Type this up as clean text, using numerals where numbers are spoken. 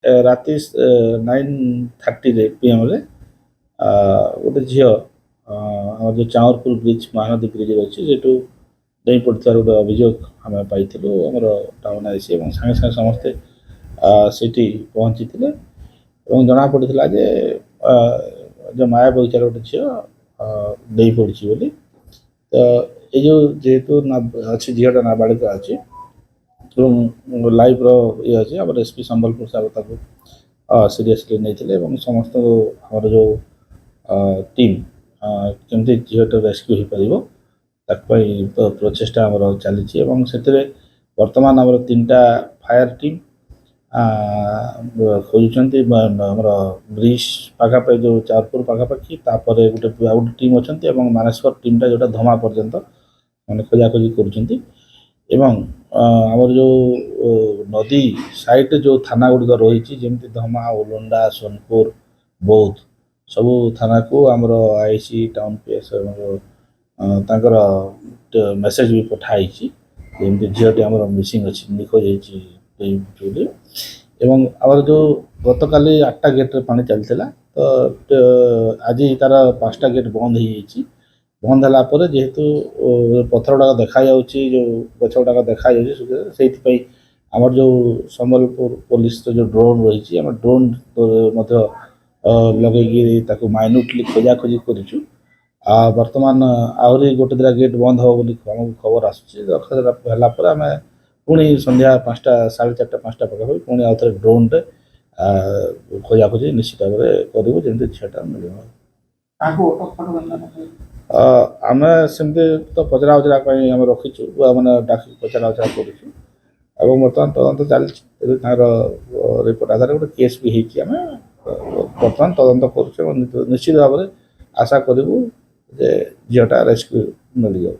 ରାତି 9:30 PM ଗୋଟେ ଝିଅ ଆମର ଯେଉଁ ଚାଉଁରପୁର ବ୍ରିଜ୍ ମହାନଦୀ ବ୍ରିଜ୍ ଅଛି ସେଠୁ ଡେଇଁ ପଡ଼ିଥିବାର ଗୋଟେ ଅଭିଯୋଗ ଆମେ ପାଇଥିଲୁ ଆମର ଟାଉନ୍ ଆଇସି ଏବଂ ସାଙ୍ଗେ ସାଙ୍ଗେ ସମସ୍ତେ ସେଠି ପହଞ୍ଚିଥିଲେ ଏବଂ ଜଣାପଡ଼ିଥିଲା ଯେ ଯେଉଁ ମାୟା ବଗିଚାର ଗୋଟେ ଝିଅ ଡେଇଁ ପଡ଼ିଛି ବୋଲି। ତ ଏଇ ଯେଉଁ ଯେହେତୁ ଅଛି ଝିଅଟା ନାବାଳିକା ଅଛି ଏବଂ ଲାଇଭ୍ର ଇଏ ଅଛି ଆମର SP ସମ୍ବଲପୁର ସାର୍ ତାକୁ ସିରିୟସଲି ନେଇଥିଲେ ଏବଂ ସମସ୍ତ ଆମର ଯେଉଁ ଟିମ୍ କେମିତି ଝିଅଟା ରେସ୍କ୍ୟୁ ହୋଇପାରିବ ତାକୁ ପାଇଁ ପ୍ରଚେଷ୍ଟା ଆମର ଚାଲିଛି ଏବଂ ସେଥିରେ ବର୍ତ୍ତମାନ ଆମର 3ଟା ଫାୟାର ଟିମ୍ ଖୋଜୁଛନ୍ତି ଆମର ବ୍ରିଜ୍ ପାଖାପାଖି ଯେଉଁ ଚାଉଁରପୁର ପାଖାପାଖି, ତାପରେ ଆଉ ଗୋଟେ ଟିମ୍ ଅଛନ୍ତି ଏବଂ ମାନେଶ୍ୱର ଟିମ୍ଟା ଯେଉଁଟା ଧମା ପର୍ଯ୍ୟନ୍ତ ମାନେ ଖୋଜାଖୋଜି କରୁଛନ୍ତି ଏବଂ ଆମର ଯେଉଁ ନଦୀ ସାଇଡ଼୍ରେ ଯେଉଁ ଥାନା ଗୁଡ଼ିକ ରହିଛି ଯେମିତି ଧମା, ଉଲୁଣ୍ଡା, ସୋନପୁର, ବୌଦ୍ଧ ସବୁ ଥାନାକୁ ଆମର ଆଇସି ଟାଉନ୍ PS ତାଙ୍କର ମେସେଜ୍ ବି ପଠା ହେଇଛି ଯେମିତି ଝିଅଟି ଆମର ମିସିଂ ଅଛି, ନିଖୋଜ ହେଇଛି ବୋଲି। ଏବଂ ଆମର ଯେଉଁ ଗତକାଲି 8ଟା ଗେଟ୍ରେ ପାଣି ଚାଲିଥିଲା ତ ଆଜି ତାର 5ଟା ଗେଟ୍ ବନ୍ଦ ହେଇଯାଇଛି। ବନ୍ଦ ହେଲା ପରେ ଯେହେତୁ ପଥର ଗୁଡ଼ାକ ଦେଖାଯାଉଛି, ଯେଉଁ ଗଛ ଗୁଡ଼ାକ ଦେଖାଯାଉଛି ସେଇଥିପାଇଁ ଆମର ଯେଉଁ ସମ୍ବଲପୁର ପୋଲିସର ଯେଉଁ ଡ୍ରୋନ୍ ରହିଛି ଆମେ ଡ୍ରୋନ୍ ମଧ୍ୟ ଲଗେଇକି ତାକୁ ମାଇନ୍ୟୁଟଲି ଖୋଜାଖୋଜି କରିଛୁ। ବର୍ତ୍ତମାନ ଆହୁରି ଗୋଟେ ଦୁଇଟା ଗେଟ୍ ବନ୍ଦ ହେବ ବୋଲି ଆମକୁ ଖବର ଆସୁଛି। ହେଲା ପରେ ଆମେ ପୁଣି ସନ୍ଧ୍ୟା 5ଟା 4:30 5ଟା ପାଖାପାଖି ପୁଣି ଆଉ ଥରେ ଡ୍ରୋନ୍ରେ ଖୋଜାଖୋଜି ନିଶ୍ଚିତ ଭାବରେ କରିବୁ ଯେମିତି ଝିଅଟା ମିଳିବ। ଆମେ ସେମିତି ତ ପଚରା ଉଚରା ପାଇଁ ଆମେ ରଖିଛୁ ମାନେ ଡାକି ପଚରା ଉଚରା କରୁଛୁ ଏବଂ ବର୍ତ୍ତମାନ ତଦନ୍ତ ଚାଲିଛି। ଏବେ ତାଙ୍କର ରିପୋର୍ଟ ଆଧାରରେ ଗୋଟେ କେସ୍ ବି ହେଇଛି। ଆମେ ବର୍ତ୍ତମାନ ତଦନ୍ତ କରୁଛୁ ଏବଂ ନିଶ୍ଚିତ ଭାବରେ ଆଶା କରିବୁ ଯେ ଝିଅଟା ରେସ୍କ୍ୟୁ ମିଳିଯାଉ।